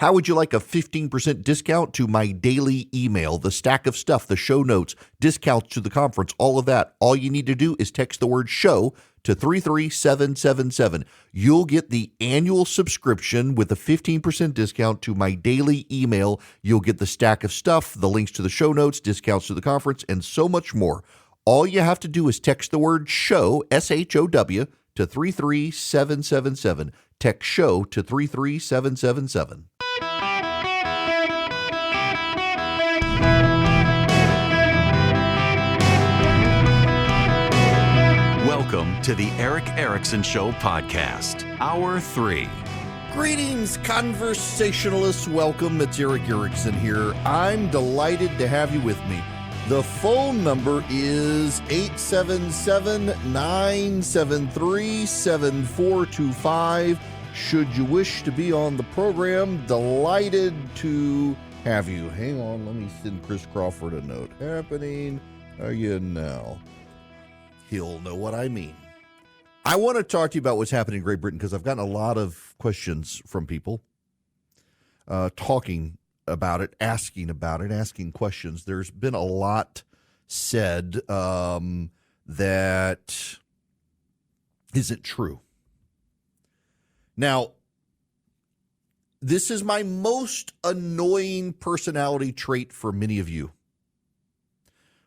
How would you like a 15% discount to my daily email, the stack of stuff, the show notes, discounts to the conference, all of that? All you need to do is text the word show to 33777. You'll get the annual subscription with a 15% discount to my daily email. You'll get the stack of stuff, the links to the show notes, discounts to the conference, and so much more. All you have to do is text the word show, SHOW, to 33777. Text show to 33777. Welcome to the Eric Erickson Show podcast, Hour 3. Greetings, conversationalists. Welcome. It's Eric Erickson here. I'm delighted to have you with me. The phone number is 877-973-7425. Should you wish to be on the program, delighted to have you. Hang on, let me send Chris Crawford a note. Happening again now. He'll know what I mean. I want to talk to you about what's happening in Great Britain because I've gotten a lot of questions from people talking about it, asking questions. There's been a lot said that isn't true. Now, this is my most annoying personality trait for many of you.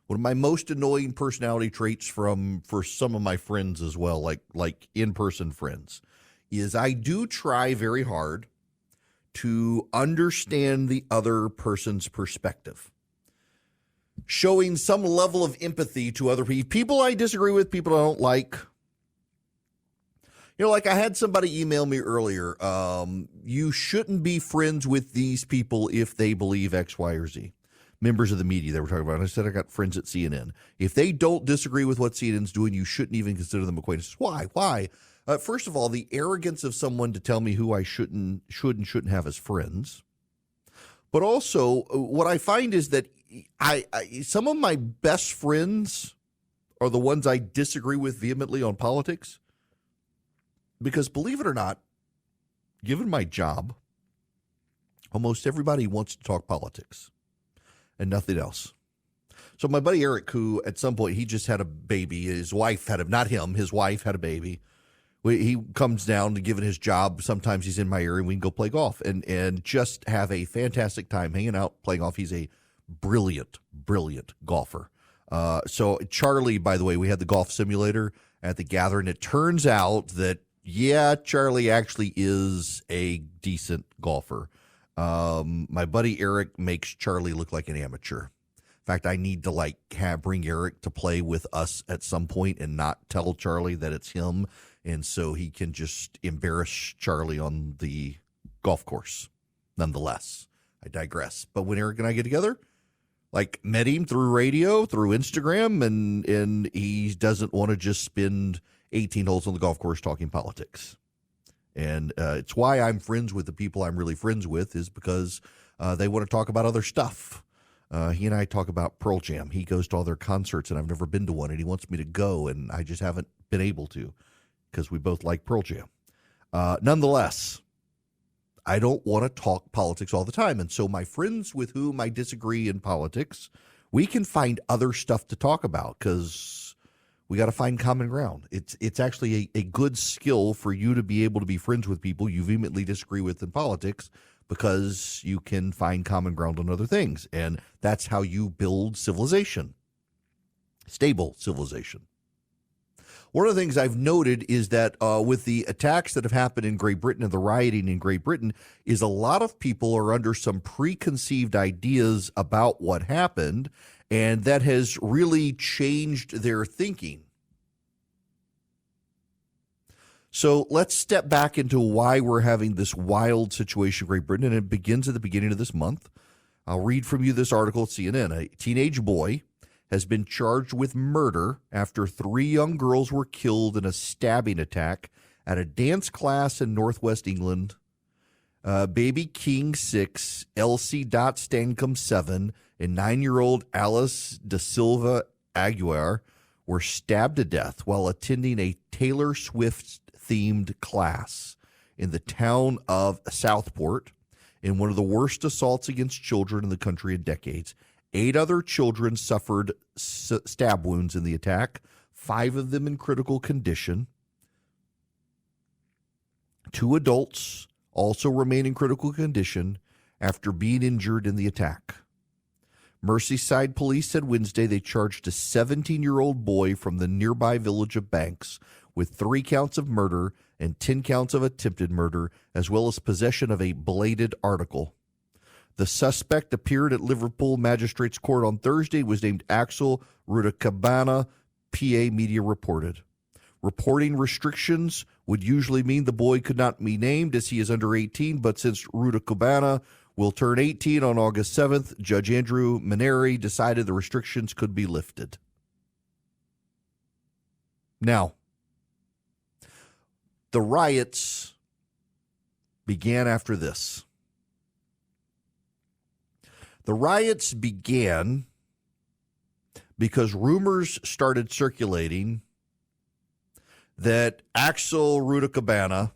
One of my most annoying personality traits for some of my friends as well, like in-person friends, is I do try very hard to understand the other person's perspective, showing some level of empathy to other people. People I disagree with, people I don't like. You know, like I had somebody email me earlier, you shouldn't be friends with these people if they believe X, Y, or Z. Members of the media they were talking about. I said I got friends at CNN. If they don't disagree with what CNN's doing, you shouldn't even consider them acquaintances. Why? Why? First of all, the arrogance of someone to tell me who I should and shouldn't have as friends. But also, what I find is that I some of my best friends are the ones I disagree with vehemently on politics. Because believe it or not, given my job, almost everybody wants to talk politics and nothing else. So my buddy Eric, who at some point, he just had a baby. His wife had his wife had a baby. He comes down to giving his job. Sometimes he's in my area and we can go play golf and just have a fantastic time hanging out, playing golf. He's a brilliant, brilliant golfer. So Charlie, by the way, we had the golf simulator at the gathering. It turns out that, yeah, Charlie actually is a decent golfer. My buddy Eric makes Charlie look like an amateur. In fact, I need to bring Eric to play with us at some point and not tell Charlie that it's him. And so he can just embarrass Charlie on the golf course. Nonetheless, I digress. But when Eric and I get together, met him through radio, through Instagram, and he doesn't want to just spend 18 holes on the golf course talking politics. And it's why I'm friends with the people I'm really friends with, is because they want to talk about other stuff. He and I talk about Pearl Jam. He goes to all their concerts, and I've never been to one, and he wants me to go, and I just haven't been able to because we both like Pearl Jam. Nonetheless, I don't want to talk politics all the time. And so my friends with whom I disagree in politics, we can find other stuff to talk about because we got to find common ground. It's actually a good skill for you to be able to be friends with people you vehemently disagree with in politics because you can find common ground on other things. And that's how you build civilization, stable civilization. One of the things I've noted is that with the attacks that have happened in Great Britain and the rioting in Great Britain is a lot of people are under some preconceived ideas about what happened, and that has really changed their thinking. So let's step back into why we're having this wild situation in Great Britain, and it begins at the beginning of this month. I'll read from you this article at CNN. A teenage boy has been charged with murder after 3 young girls were killed in a stabbing attack at a dance class in northwest England. Baby King 6, Elsie Stancombe 7, and 9-year-old Alice Da Silva Aguiar were stabbed to death while attending a Taylor Swift-themed class in the town of Southport. in one of the worst assaults against children in the country in decades. 8 other children suffered stab wounds in the attack, 5 of them in critical condition. 2 adults also remain in critical condition after being injured in the attack. Merseyside police said Wednesday they charged a 17-year-old boy from the nearby village of Banks with 3 counts of murder and 10 counts of attempted murder, as well as possession of a bladed article. The suspect appeared at Liverpool Magistrates Court on Thursday, was named Axel Rudakabana, PA Media reported. Reporting restrictions would usually mean the boy could not be named as he is under 18, but since Rudakabana will turn 18 on August 7th, Judge Andrew Maneri decided the restrictions could be lifted. Now, the riots began after this. The riots began because rumors started circulating that Axel Rudakabana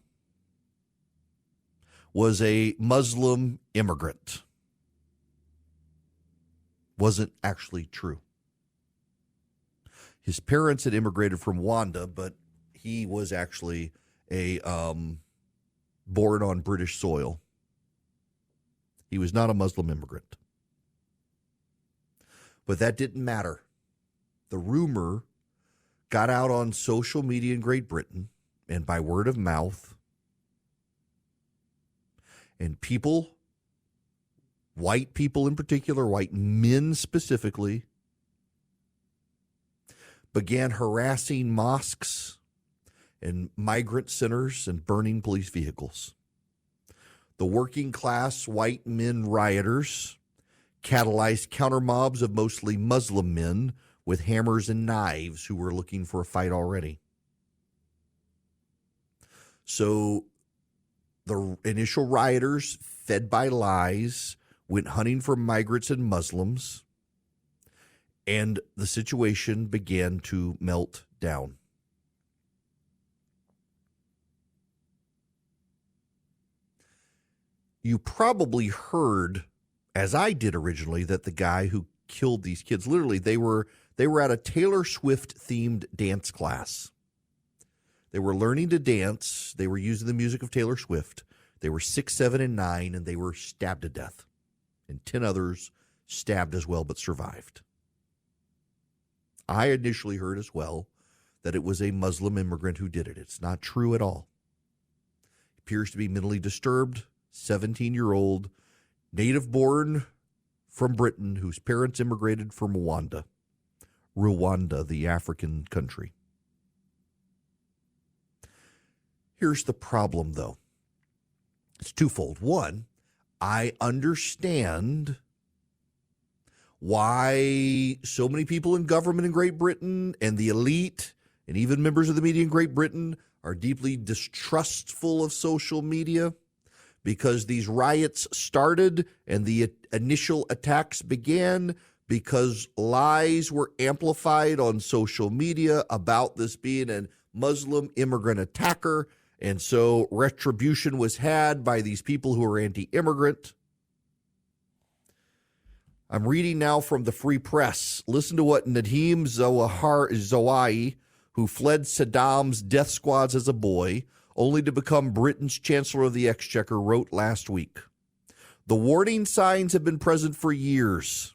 was a Muslim immigrant. Wasn't actually true. His parents had immigrated from Rwanda, but he was actually born on British soil. He was not a Muslim immigrant. But that didn't matter. The rumor got out on social media in Great Britain and by word of mouth. And people, white people in particular, white men specifically, began harassing mosques and migrant centers and burning police vehicles. The working class white men rioters catalyzed counter mobs of mostly Muslim men with hammers and knives who were looking for a fight already. So the initial rioters, fed by lies, went hunting for migrants and Muslims, and the situation began to melt down. You probably heard, as I did originally, that the guy who killed these kids, literally, they were at a Taylor Swift themed dance class. They were learning to dance. They were using the music of Taylor Swift. They were 6, 7, and 9, and they were stabbed to death. And 10 others stabbed as well, but survived. I initially heard as well that it was a Muslim immigrant who did it. It's not true at all. He appears to be mentally disturbed, 17-year-old, native-born from Britain, whose parents immigrated from Rwanda. Rwanda, the African country. Here's the problem, though. It's twofold. One, I understand why so many people in government in Great Britain and the elite and even members of the media in Great Britain are deeply distrustful of social media, because these riots started and the initial attacks began because lies were amplified on social media about this being a Muslim immigrant attacker. And so retribution was had by these people who are anti-immigrant. I'm reading now from the Free Press. Listen to what Nadim Zawahiri, who fled Saddam's death squads as a boy, only to become Britain's Chancellor of the Exchequer, wrote last week. The warning signs have been present for years,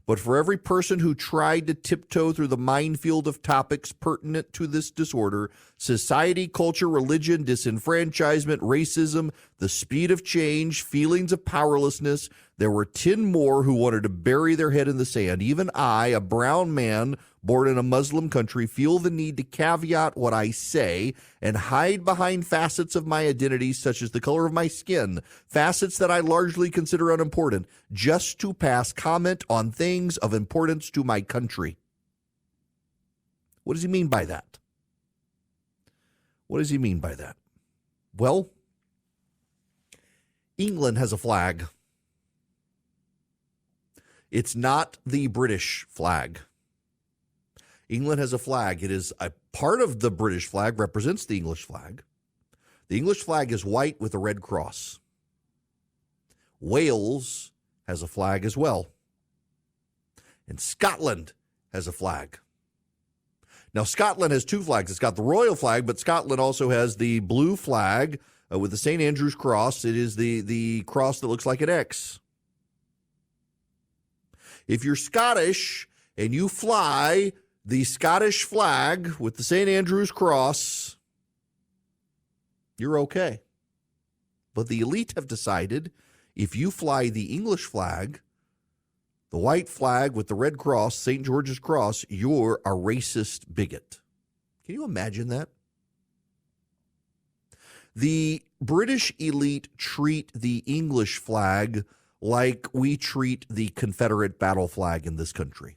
but for every person who tried to tiptoe through the minefield of topics pertinent to this disorder, society, culture, religion, disenfranchisement, racism, the speed of change, feelings of powerlessness, there were 10 more who wanted to bury their head in the sand. Even I, a brown man born in a Muslim country, feel the need to caveat what I say and hide behind facets of my identity, such as the color of my skin, facets that I largely consider unimportant, just to pass comment on things of importance to my country. What does he mean by that? What does he mean by that? Well, England has a flag. It's not the British flag. England has a flag. It is a part of the British flag, represents the English flag. The English flag is white with a red cross. Wales has a flag as well. And Scotland has a flag. Now, Scotland has two flags. It's got the royal flag, but Scotland also has the blue flag with the St. Andrew's cross. It is the cross that looks like an X. If you're Scottish and you fly the Scottish flag with the St. Andrew's cross, you're okay. But the elite have decided if you fly the English flag, the white flag with the red cross, St. George's cross, you're a racist bigot. Can you imagine that? The British elite treat the English flag like we treat the Confederate battle flag in this country.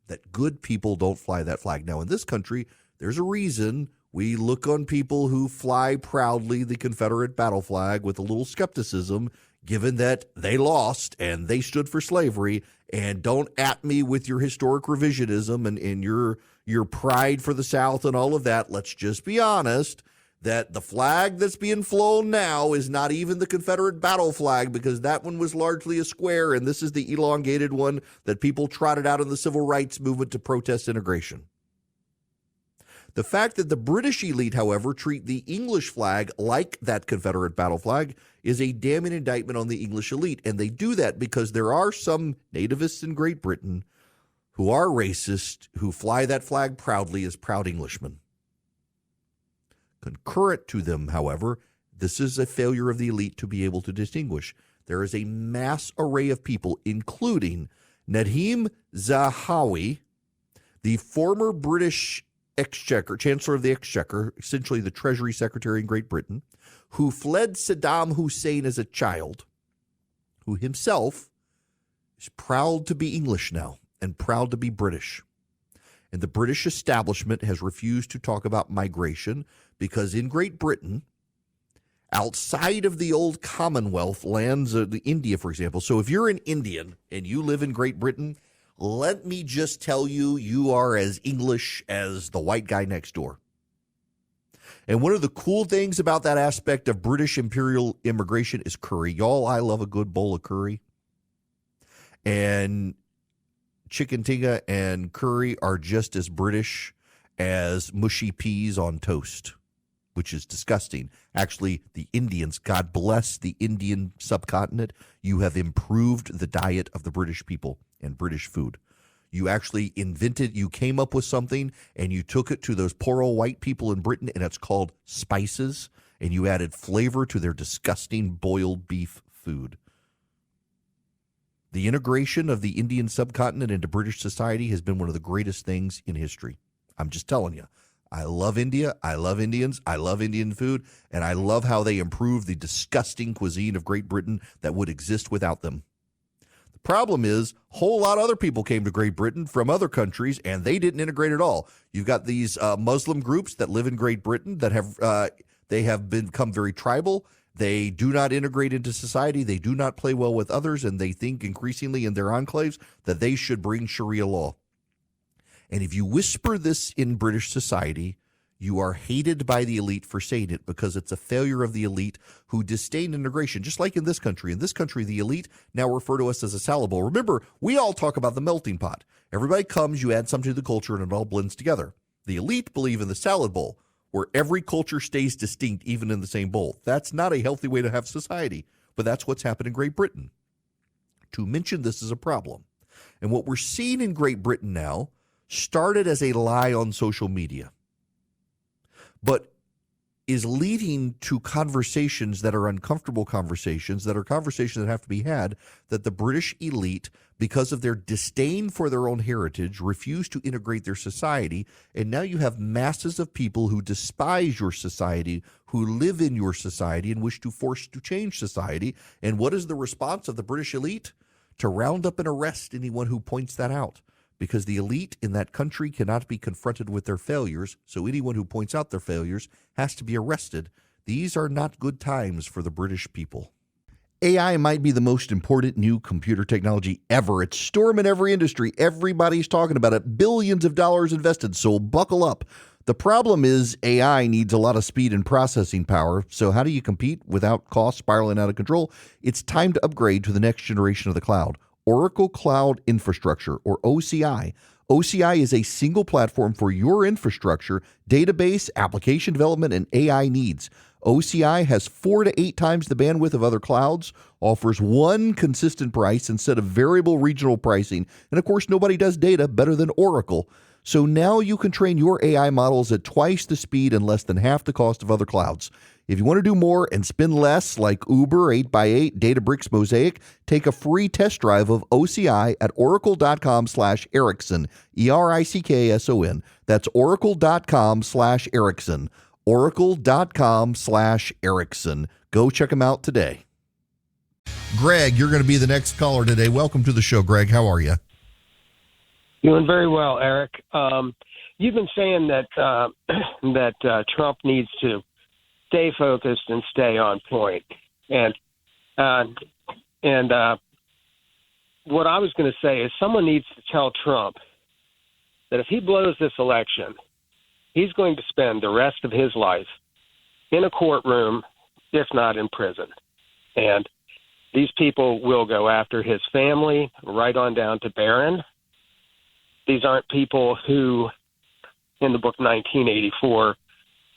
That good people don't fly that flag. Now, in this country, there's a reason we look on people who fly proudly the Confederate battle flag with a little skepticism, given that they lost and they stood for slavery. And don't at me with your historic revisionism and your pride for the South and all of that. Let's just be honest that the flag that's being flown now is not even the Confederate battle flag, because that one was largely a square, and this is the elongated one that people trotted out in the civil rights movement to protest integration. The fact that the British elite, however, treat the English flag like that Confederate battle flag is a damning indictment on the English elite. And they do that because there are some nativists in Great Britain who are racist, who fly that flag proudly as proud Englishmen. Concurrent to them, however, this is a failure of the elite to be able to distinguish. There is a mass array of people, including Nadhim Zahawi, the former British Chancellor of the Exchequer, essentially the Treasury Secretary in Great Britain, who fled Saddam Hussein as a child, who himself is proud to be English now and proud to be British. And the British establishment has refused to talk about migration because in Great Britain, outside of the old Commonwealth lands, India, for example, so if you're an Indian and you live in Great Britain, let me just tell you, you are as English as the white guy next door. And one of the cool things about that aspect of British imperial immigration is curry. Y'all, I love a good bowl of curry. And chicken tikka and curry are just as British as mushy peas on toast, which is disgusting. Actually, the Indians, God bless the Indian subcontinent, you have improved the diet of the British people and British food. You actually you came up with something and you took it to those poor old white people in Britain, and it's called spices, and you added flavor to their disgusting boiled beef food. The integration of the Indian subcontinent into British society has been one of the greatest things in history. I'm just telling you. I love India. I love Indians. I love Indian food. And I love how they improve the disgusting cuisine of Great Britain that would exist without them. The problem is a whole lot of other people came to Great Britain from other countries, and they didn't integrate at all. You've got these Muslim groups that live in Great Britain that have become very tribal. They do not integrate into society. They do not play well with others, and they think increasingly in their enclaves that they should bring Sharia law. And if you whisper this in British society, you are hated by the elite for saying it, because it's a failure of the elite who disdain integration, just like in this country. In this country, the elite now refer to us as a salad bowl. Remember, we all talk about the melting pot. Everybody comes, you add something to the culture, and it all blends together. The elite believe in the salad bowl, where every culture stays distinct, even in the same bowl. That's not a healthy way to have society, but that's what's happened in Great Britain. To mention this is a problem. And what we're seeing in Great Britain now started as a lie on social media, but is leading to conversations that are uncomfortable conversations, that are conversations that have to be had, that the British elite, because of their disdain for their own heritage, refuse to integrate their society. And now you have masses of people who despise your society, who live in your society and wish to force to change society. And what is the response of the British elite? To round up and arrest anyone who points that out. Because the elite in that country cannot be confronted with their failures, so anyone who points out their failures has to be arrested. These are not good times for the British people. AI might be the most important new computer technology ever. It's storming every industry. Everybody's talking about it. Billions of dollars invested, so buckle up. The problem is AI needs a lot of speed and processing power. So how do you compete without costs spiraling out of control? It's time to upgrade to the next generation of the cloud. Oracle Cloud Infrastructure, or OCI. OCI is a single platform for your infrastructure, database, application development, and AI needs. OCI has 4 to 8 times the bandwidth of other clouds, offers one consistent price instead of variable regional pricing, and of course, nobody does data better than Oracle. So now you can train your AI models at twice the speed and less than half the cost of other clouds. If you want to do more and spend less, like Uber, 8x8, Databricks, Mosaic, take a free test drive of OCI at oracle.com/Erickson, ERICKSON. That's oracle.com/Erickson, oracle.com/Erickson. Go check them out today. Greg, you're going to be the next caller today. Welcome to the show, Greg. How are you? Doing very well, Eric. You've been saying that Trump needs to stay focused and stay on point. And what I was going to say is someone needs to tell Trump that if he blows this election, he's going to spend the rest of his life in a courtroom, if not in prison. And these people will go after his family, right on down to Barron. These aren't people who, in the book 1984,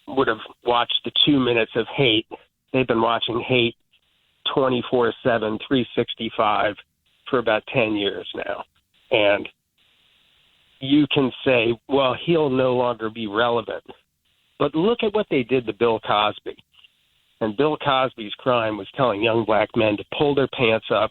would have watched the 2 minutes of hate. They've been watching hate 24/7, 365 for about 10 years now. And you can say, well, he'll no longer be relevant. But look at what they did to Bill Cosby. And Bill Cosby's crime was telling young black men to pull their pants up,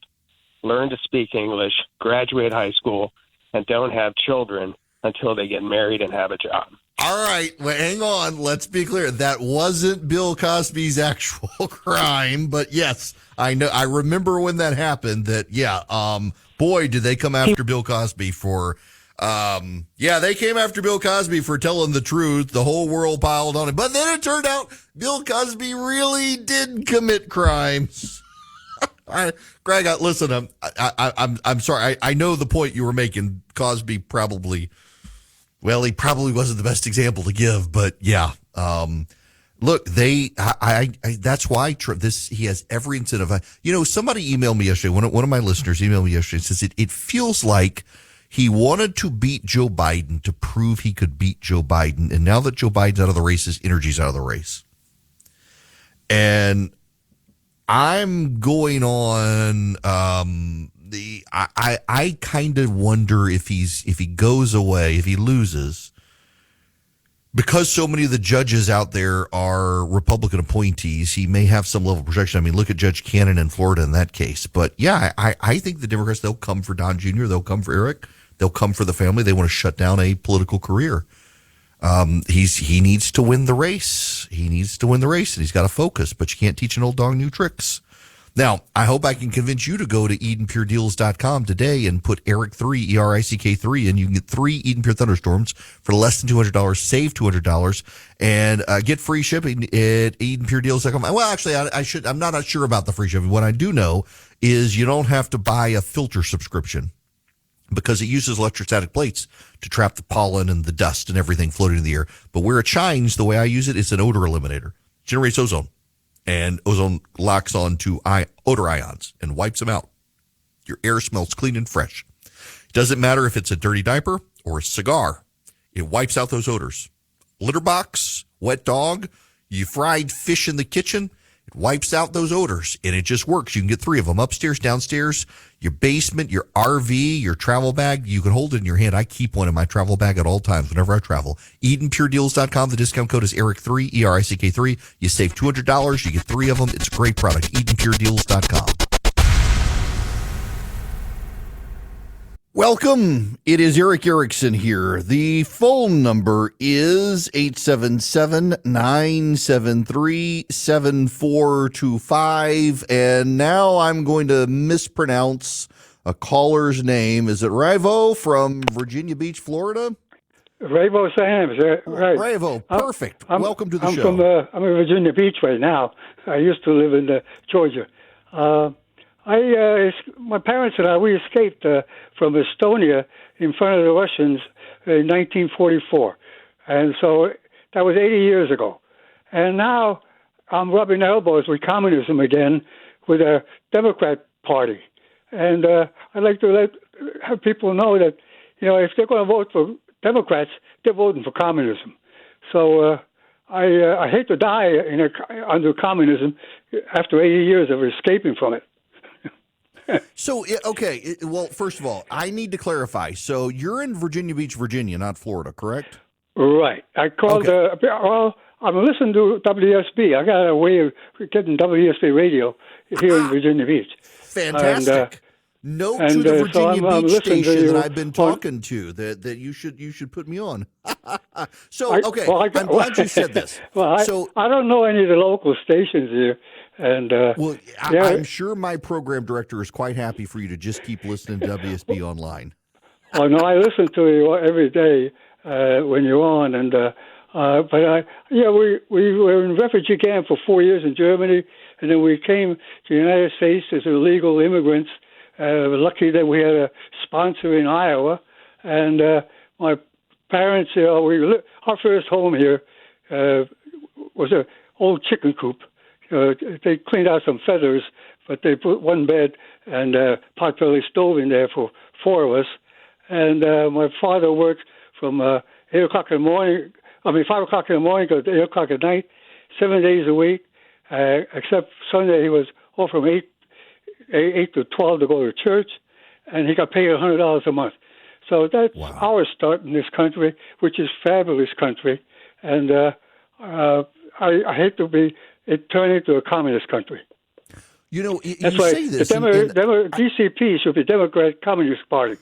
learn to speak English, graduate high school, and don't have children until they get married and have a job. All right. Well, hang on. Let's be clear. That wasn't Bill Cosby's actual crime. But yes, I know. I remember when that happened that, boy, did they come after Bill Cosby for, they came after Bill Cosby for telling the truth. The whole world piled on him. But then it turned out Bill Cosby really did commit crimes. Greg, listen, I'm sorry. I know the point you were making. Cosby probably, he probably wasn't the best example to give, but yeah. Look, that's why he has every incentive. Somebody emailed me yesterday. One of my listeners emailed me yesterday and says it feels like he wanted to beat Joe Biden to prove he could beat Joe Biden. And now that Joe Biden's out of the race, his energy's out of the race. And I'm going on I kind of wonder if he goes away, if he loses, because so many of the judges out there are Republican appointees, he may have some level of protection. I mean, look at Judge Cannon in Florida in that case. But yeah, I think the Democrats, they'll come for Don Jr., they'll come for Eric, they'll come for the family. They want to shut down a political career. He needs to win the race. He needs to win the race, and he's got to focus, but you can't teach an old dog new tricks. Now, I hope I can convince you to go to EdenPureDeals.com today and put ERIC3, ERICK3, and you can get 3 Eden Pure Thunderstorms for less than $200, save $200, and get free shipping at EdenPureDeals.com. Well, actually, I'm not sure about the free shipping. What I do know is you don't have to buy a filter subscription, because it uses electrostatic plates to trap the pollen and the dust and everything floating in the air. But where it shines, the way I use it, it's an odor eliminator. It generates ozone, and ozone locks on to odor ions and wipes them out. Your air smells clean and fresh. It doesn't matter if it's a dirty diaper or a cigar. It wipes out those odors. Litter box, wet dog, you fried fish in the kitchen, it wipes out those odors, and it just works. You can get 3 of them, upstairs, downstairs, your basement, your RV, your travel bag. You can hold it in your hand. I keep one in my travel bag at all times whenever I travel. EdenPureDeals.com. The discount code is ERIC3, ERICK3. You save $200. You get 3 of them. It's a great product. EdenPureDeals.com. Welcome. It is Eric Erickson here. The phone number is 877-973-7425. And now I'm going to mispronounce a caller's name. Is it Rivo from Virginia Beach, Florida? Rivo Sam, is that right? Rivo, perfect. Welcome to the show. I'm in Virginia Beach right now. I used to live in Georgia. My parents and I, we escaped from Estonia in front of the Russians in 1944. And so that was 80 years ago. And now I'm rubbing elbows with communism again with a Democrat Party. And I'd like to have people know that, if they're going to vote for Democrats, they're voting for communism. So I hate to die under communism after 80 years of escaping from it. So, okay, well, first of all, I need to clarify. So you're in Virginia Beach, Virginia, not Florida, correct? Right. I called, I'm listening to WSB. I got a way of getting WSB radio here in Virginia Beach. Fantastic. Note to the Virginia Beach station that I've been talking to that you should put me on. I'm glad you said this. Well, I don't know any of the local stations here. And I'm sure my program director is quite happy for you to just keep listening to WSB online. Oh no, I listen to you every day when you're on, and we were in refugee camp for 4 years in Germany, and then we came to the United States as illegal immigrants. We're lucky that we had a sponsor in Iowa, and my parents, our first home here was an old chicken coop. They cleaned out some feathers, but they put one bed and a pot-belly stove in there for 4 of us. And my father worked from 5 o'clock in the morning to 8 o'clock at night, 7 days a week, except Sunday he was off from 8 to 12 to go to church, and he got paid $100 a month. So that's our start in this country, which is fabulous country. And I hate to be turn into a communist country. That's why say this. DCP should be Democratic Communist Party.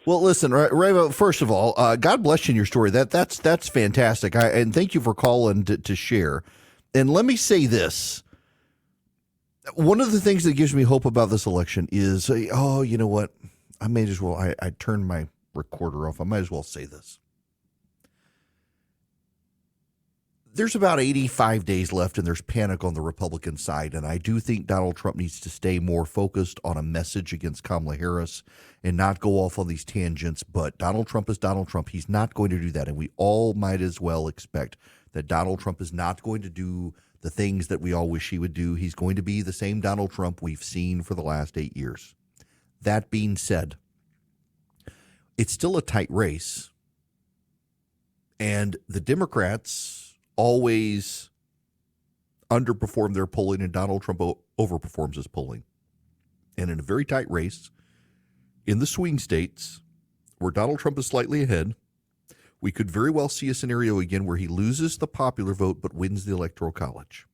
Well, listen, Ray, first of all, God bless you in your story. That's fantastic. And thank you for calling to share. And let me say this. One of the things that gives me hope about this election is, you know what? I may as well, I turned my recorder off. I might as well say this. There's about 85 days left, and there's panic on the Republican side, and I do think Donald Trump needs to stay more focused on a message against Kamala Harris and not go off on these tangents, but Donald Trump is Donald Trump. He's not going to do that, and we all might as well expect that Donald Trump is not going to do the things that we all wish he would do. He's going to be the same Donald Trump we've seen for the last 8 years. That being said, it's still a tight race, and the Democrats always underperform their polling, and Donald Trump overperforms his polling. And in a very tight race, in the swing states, where Donald Trump is slightly ahead, we could very well see a scenario again where he loses the popular vote but wins the Electoral College.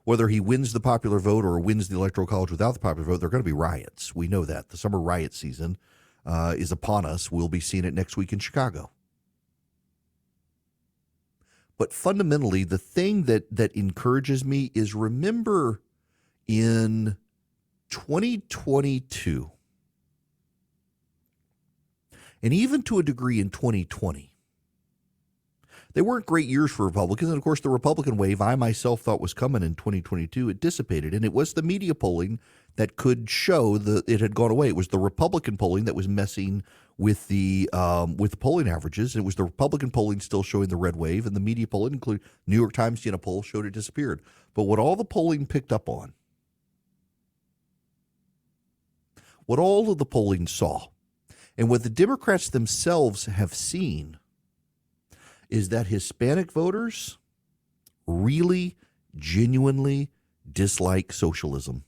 Whether he wins the popular vote or wins the Electoral College without the popular vote, there are going to be riots. We know that. The summer riot season is upon us. We'll be seeing it next week in Chicago. But fundamentally, the thing that encourages me is, remember in 2022, and even to a degree in 2020, they weren't great years for Republicans. And of course, the Republican wave I myself thought was coming in 2022, it dissipated. And it was the media polling that could show that it had gone away. It was the Republican polling that was messing with the polling averages. It was the Republican polling still showing the red wave, and the media polling, including New York Times Siena poll, showed it disappeared. But what all the polling picked up on, what all of the polling saw, and what the Democrats themselves have seen, is that Hispanic voters really, genuinely dislike socialism.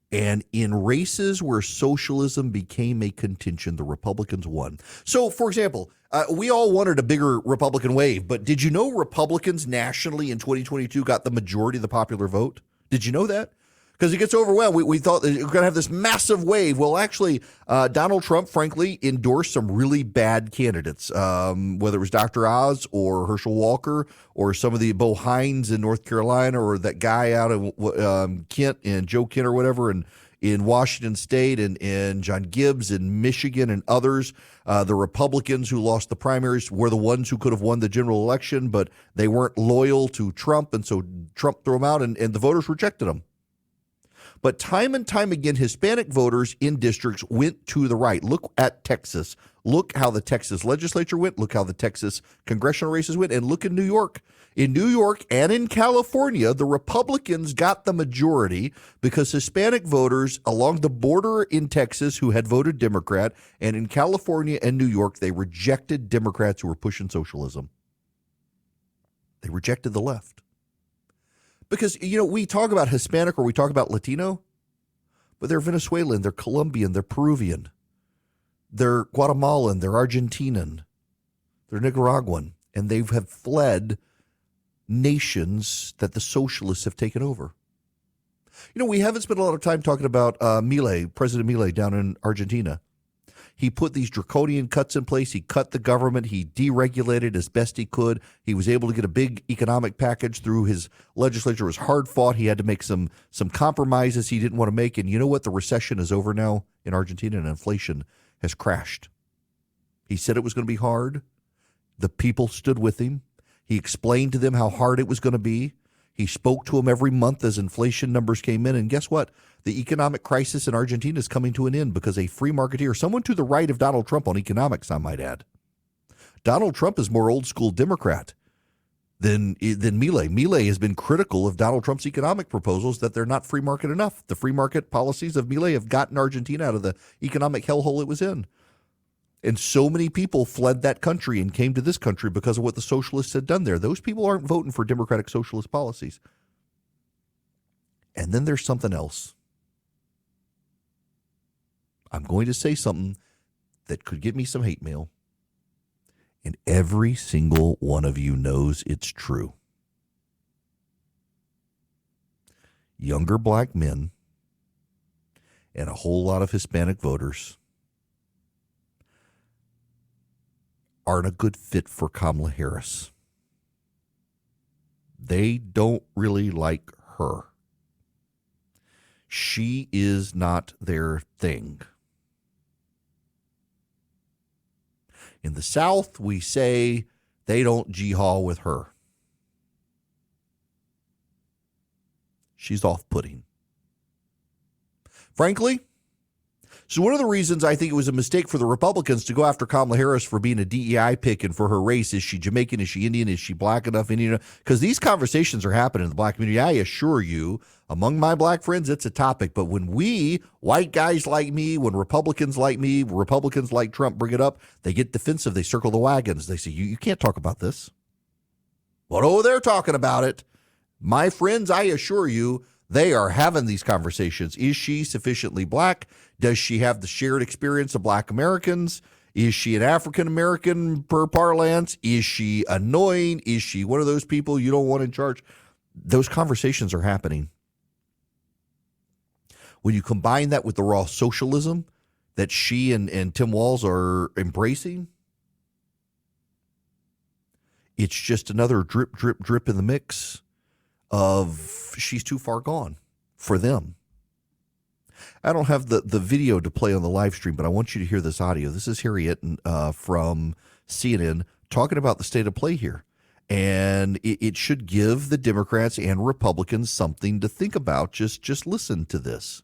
And in races where socialism became a contention, the Republicans won. So, for example, we all wanted a bigger Republican wave, but did you know Republicans nationally in 2022 got the majority of the popular vote? Did you know that? Because it gets overwhelmed. We thought that we're going to have this massive wave. Well, actually, Donald Trump, frankly, endorsed some really bad candidates, whether it was Dr. Oz or Herschel Walker or some of the Bo Hines in North Carolina or that guy out of Kent and Joe Kent or whatever in Washington State and John Gibbs in Michigan and others. The Republicans who lost the primaries were the ones who could have won the general election, but they weren't loyal to Trump, and so Trump threw them out, and the voters rejected them. But time and time again, Hispanic voters in districts went to the right. Look at Texas. Look how the Texas legislature went. Look how the Texas congressional races went. And look in New York. In New York and in California, the Republicans got the majority because Hispanic voters along the border in Texas who had voted Democrat, and in California and New York, they rejected Democrats who were pushing socialism. They rejected the left. Because, we talk about Hispanic or we talk about Latino, but they're Venezuelan, they're Colombian, they're Peruvian, they're Guatemalan, they're Argentinian, they're Nicaraguan, and they have fled nations that the socialists have taken over. We haven't spent a lot of time talking about Milei, President Milei down in Argentina. He put these draconian cuts in place. He cut the government. He deregulated as best he could. He was able to get a big economic package through his legislature. It was hard fought. He had to make some compromises he didn't want to make. And you know what? The recession is over now in Argentina, and inflation has crashed. He said it was going to be hard. The people stood with him. He explained to them how hard it was going to be. He spoke to them every month as inflation numbers came in. And guess what? The economic crisis in Argentina is coming to an end because a free marketeer, someone to the right of Donald Trump on economics, I might add. Donald Trump is more old school Democrat than Milei. Milei has been critical of Donald Trump's economic proposals, that they're not free market enough. The free market policies of Milei have gotten Argentina out of the economic hellhole it was in. And so many people fled that country and came to this country because of what the socialists had done there. Those people aren't voting for democratic socialist policies. And then there's something else. I'm going to say something that could get me some hate mail. And every single one of you knows it's true. Younger black men and a whole lot of Hispanic voters aren't a good fit for Kamala Harris. They don't really like her. She is not their thing. In the South, we say they don't jihad with her. She's off-putting. Frankly, so one of the reasons I think it was a mistake for the Republicans to go after Kamala Harris for being a DEI pick and for her race, is she Jamaican, is she Indian, is she black enough, Indian? Because these conversations are happening in the black community. I assure you, among my black friends, it's a topic. But when we, white guys like me, when Republicans like me, Republicans like Trump bring it up, they get defensive. They circle the wagons. They say, you can't talk about this. But oh, they're talking about it. My friends, I assure you, they are having these conversations. Is she sufficiently black? Does she have the shared experience of black Americans? Is she an African-American per parlance? Is she annoying? Is she one of those people you don't want in charge? Those conversations are happening. When you combine that with the raw socialism that she and Tim Walz are embracing, it's just another drip, drip, drip in the mix of she's too far gone for them. I don't have the video to play on the live stream, but I want you to hear this audio. This is Harriet from CNN talking about the state of play here. And it should give the Democrats and Republicans something to think about. Just listen to this.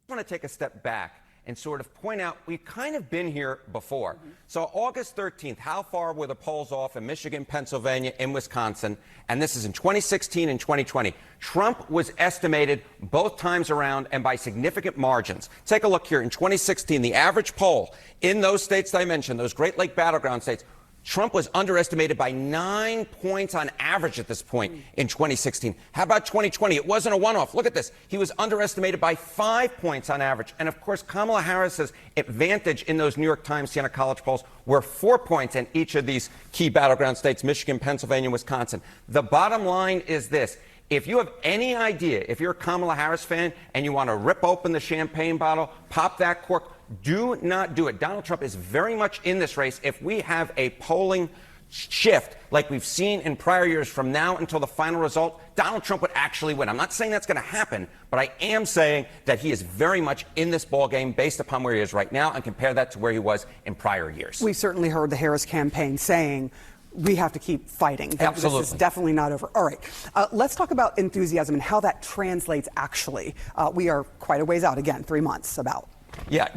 I want to take a step back and sort of point out we've kind of been here before. So August 13th, how far were the polls off in Michigan, Pennsylvania, and Wisconsin? And this is in 2016 and 2020. Trump was estimated both times around and by significant margins. Take a look here. In 2016, the average poll in those states that I mentioned, those Great Lake battleground states, Trump was underestimated by 9 points on average at this point in 2016. How about 2020? It wasn't a one-off. Look at this. He was underestimated by 5 points on average. And, of course, Kamala Harris's advantage in those New York Times Siena College polls were 4 points in each of these key battleground states, Michigan, Pennsylvania, Wisconsin. The bottom line is this. If you have any idea, if you're a Kamala Harris fan and you want to rip open the champagne bottle, pop that cork, do not do it. Donald Trump is very much in this race. If we have a polling shift like we've seen in prior years from now until the final result, Donald Trump would actually win. I'm not saying that's going to happen, but I am saying that he is very much in this ballgame based upon where he is right now, and compare that to where he was in prior years. We certainly heard the Harris campaign saying we have to keep fighting. Absolutely. This is definitely not over. All right. Let's talk about enthusiasm and how that translates actually. We are quite a ways out, again, 3 months about. Yeah,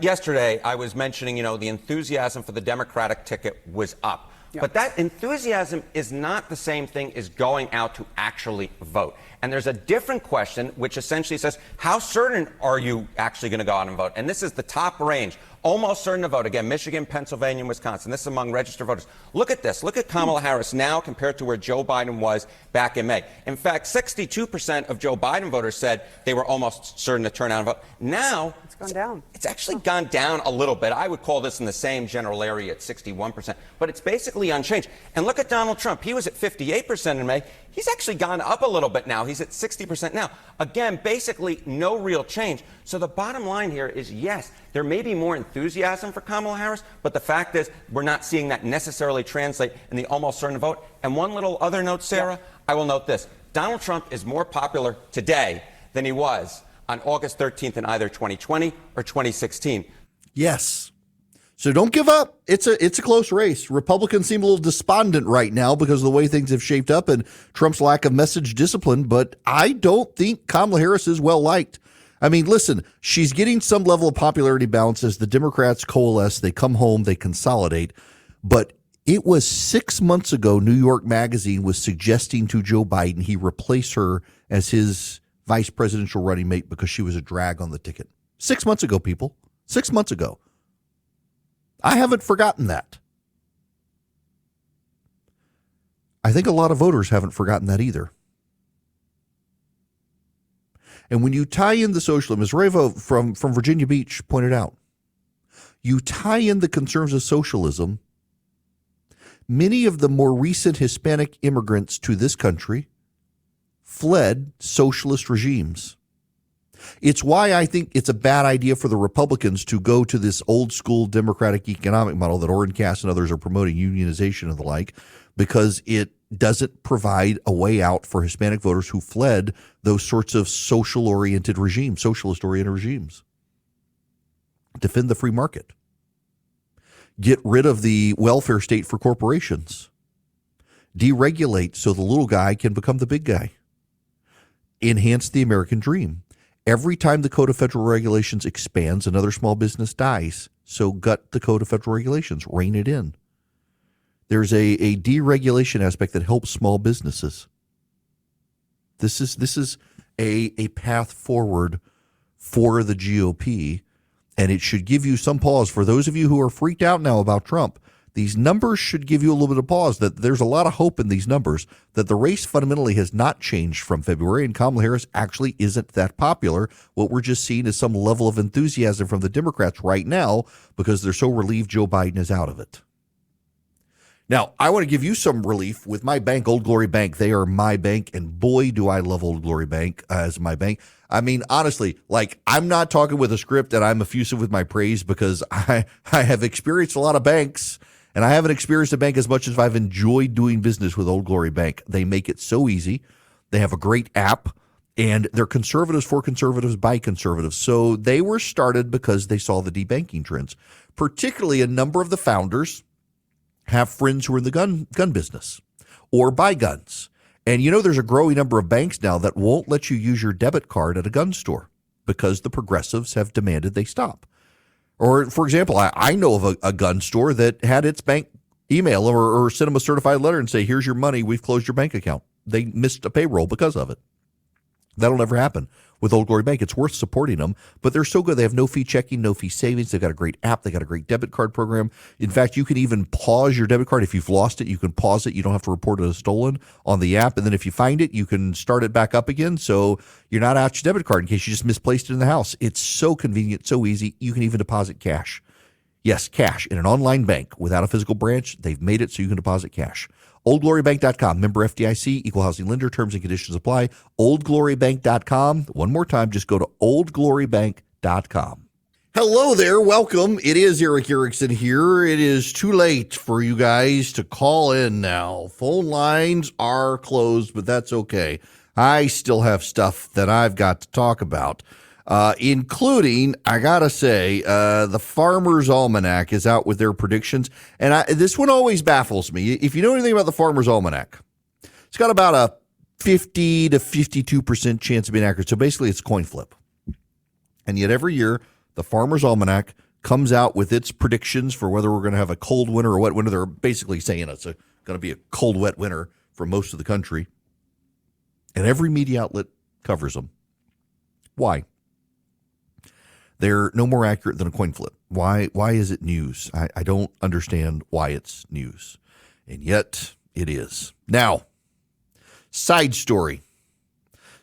yesterday I was mentioning, the enthusiasm for the Democratic ticket was up. Yeah. But that enthusiasm is not the same thing as going out to actually vote. And there's a different question, which essentially says, how certain are you actually going to go out and vote? And this is the top range. Almost certain to vote. Again, Michigan, Pennsylvania, and Wisconsin. This is among registered voters. Look at this. Look at Kamala Harris now compared to where Joe Biden was back in May. In fact, 62% of Joe Biden voters said they were almost certain to turn out and vote. Now, it's gone down. It's actually gone down a little bit. I would call this in the same general area at 61%. But it's basically unchanged. And look at Donald Trump. He was at 58% in May. He's actually gone up a little bit now. He's at 60% now. Again, basically no real change. So the bottom line here is, yes, there may be more enthusiasm for Kamala Harris, but the fact is we're not seeing that necessarily translate in the almost certain vote. And one little other note, Sarah, I will note this. Donald Trump is more popular today than he was on August 13th in either 2020 or 2016. Yes. So don't give up. It's a close race. Republicans seem a little despondent right now because of the way things have shaped up and Trump's lack of message discipline, but I don't think Kamala Harris is well liked. I mean, listen, she's getting some level of popularity balance as the Democrats coalesce, they come home, they consolidate, but it was 6 months ago New York Magazine was suggesting to Joe Biden he replace her as his vice presidential running mate because she was a drag on the ticket. 6 months ago, people. 6 months ago. I haven't forgotten that. I think a lot of voters haven't forgotten that either. And when you tie in the socialism, as Revo from Virginia Beach pointed out, you tie in the concerns of socialism, many of the more recent Hispanic immigrants to this country fled socialist regimes. It's why I think it's a bad idea for the Republicans to go to this old school democratic economic model that Orrin Cass and others are promoting, unionization and the like, because it doesn't provide a way out for Hispanic voters who fled those sorts of social-oriented regimes, socialist-oriented regimes. Defend the free market. Get rid of the welfare state for corporations. Deregulate so the little guy can become the big guy. Enhance the American dream. Every time the Code of Federal Regulations expands, another small business dies. So gut the Code of Federal Regulations, rein it in. There's a deregulation aspect that helps small businesses. This is a path forward for the GOP, and it should give you some pause. For those of you who are freaked out now about Trump, these numbers should give you a little bit of pause that there's a lot of hope in these numbers, that the race fundamentally has not changed from February, and Kamala Harris actually isn't that popular. What we're just seeing is some level of enthusiasm from the Democrats right now because they're so relieved Joe Biden is out of it. Now, I want to give you some relief with my bank, Old Glory Bank. They are my bank, and boy, do I love Old Glory Bank as my bank. I mean, honestly, like, I'm not talking with a script and I'm effusive with my praise because I have experienced a lot of banks. And I haven't experienced a bank as much as I've enjoyed doing business with Old Glory Bank. They make it so easy. They have a great app, and they're conservatives for conservatives by conservatives. So they were started because they saw the debanking trends. Particularly, a number of the founders have friends who are in the gun business or buy guns. And there's a growing number of banks now that won't let you use your debit card at a gun store because the progressives have demanded they stop. Or, for example, I know of a gun store that had its bank email or send them a certified letter and say, here's your money, we've closed your bank account. They missed a payroll because of it. That'll never happen with Old Glory Bank. It's worth supporting them, but they're so good. They have no fee checking, no fee savings. They've got a great app. They got a great debit card program. In fact, you can even pause your debit card. If you've lost it, you can pause it. You don't have to report it as stolen on the app. And then if you find it, you can start it back up again. So you're not out your debit card in case you just misplaced it in the house. It's so convenient, so easy. You can even deposit cash. Yes, cash in an online bank without a physical branch. They've made it so you can deposit cash. OldGloryBank.com, member FDIC, equal housing lender, terms and conditions apply. OldGloryBank.com. One more time, just go to OldGloryBank.com. Hello there, welcome. It is Eric Erickson here. It is too late for you guys to call in now. Phone lines are closed, but that's okay. I still have stuff that I've got to talk about. including, I got to say, the Farmer's Almanac is out with their predictions. And this one always baffles me. If you know anything about the Farmer's Almanac, it's got about a 50 to 52% chance of being accurate. So basically, it's a coin flip. And yet every year, the Farmer's Almanac comes out with its predictions for whether we're going to have a cold winter or wet winter. They're basically saying it's going to be a cold, wet winter for most of the country. And every media outlet covers them. Why? They're no more accurate than a coin flip. Why is it news? I don't understand why it's news. And yet it is. Now, side story.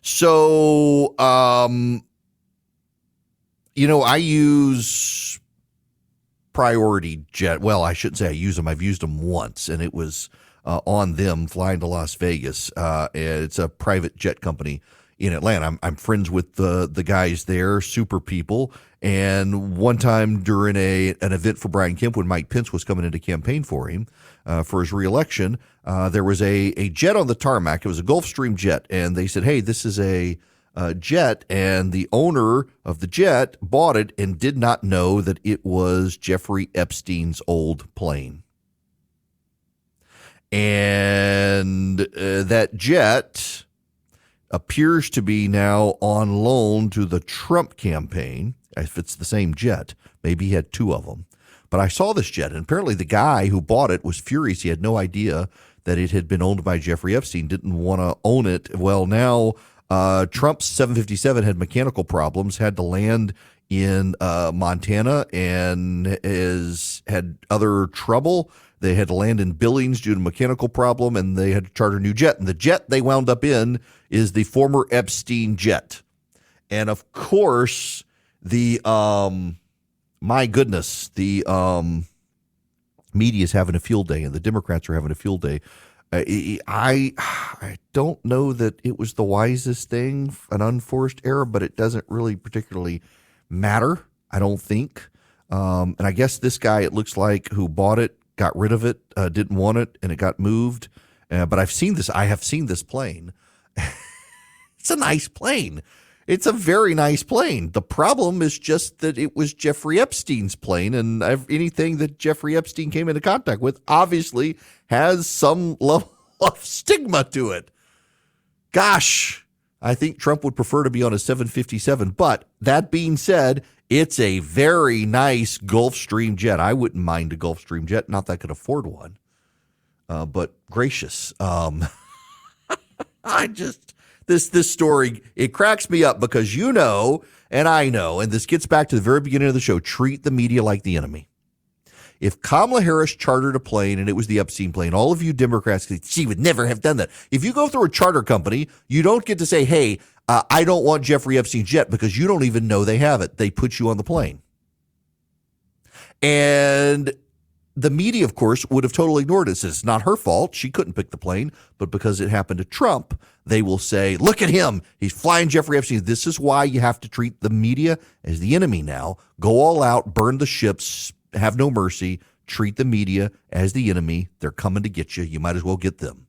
So, I use Priority Jet. Well, I shouldn't say I use them. I've used them once, and it was on them flying to Las Vegas. It's a private jet company in Atlanta. I'm friends with the guys there, super people. And one time during an event for Brian Kemp, when Mike Pence was coming in to campaign for him for his reelection, there was a jet on the tarmac. It was a Gulfstream jet, and they said, "Hey, this is a jet," and the owner of the jet bought it and did not know that it was Jeffrey Epstein's old plane. And that jet appears to be now on loan to the Trump campaign. If it's the same jet, maybe he had two of them. But I saw this jet, and apparently the guy who bought it was furious. He had no idea that it had been owned by Jeffrey Epstein, didn't want to own it. Well, now Trump's 757 had mechanical problems, had to land in Montana, and had other trouble. They had to land in Billings due to mechanical problem, and they had to charter a new jet. And the jet they wound up in is the former Epstein jet. And of course, the media is having a field day, and the Democrats are having a field day. I don't know that it was the wisest thing, an unforced error, but it doesn't really particularly matter, I don't think. And I guess this guy, it looks like, who bought it, got rid of it, didn't want it, and it got moved. But I've seen this. I have seen this plane. It's a nice plane. It's a very nice plane. The problem is just that it was Jeffrey Epstein's plane, and anything that Jeffrey Epstein came into contact with obviously has some level of stigma to it. Gosh, I think Trump would prefer to be on a 757. But that being said, it's a very nice Gulfstream jet. I wouldn't mind a Gulfstream jet, not that I could afford one. But gracious, This story, it cracks me up because you know, and I know, and this gets back to the very beginning of the show, treat the media like the enemy. If Kamala Harris chartered a plane and it was the Epstein plane, all of you Democrats, she would never have done that. If you go through a charter company, you don't get to say, hey, I don't want Jeffrey Epstein's jet, because you don't even know they have it. They put you on the plane. And the media, of course, would have totally ignored it. It says it's not her fault. She couldn't pick the plane. But because it happened to Trump, they will say, look at him. He's flying Jeffrey Epstein. This is why you have to treat the media as the enemy now. Go all out, burn the ships, have no mercy, treat the media as the enemy. They're coming to get you. You might as well get them.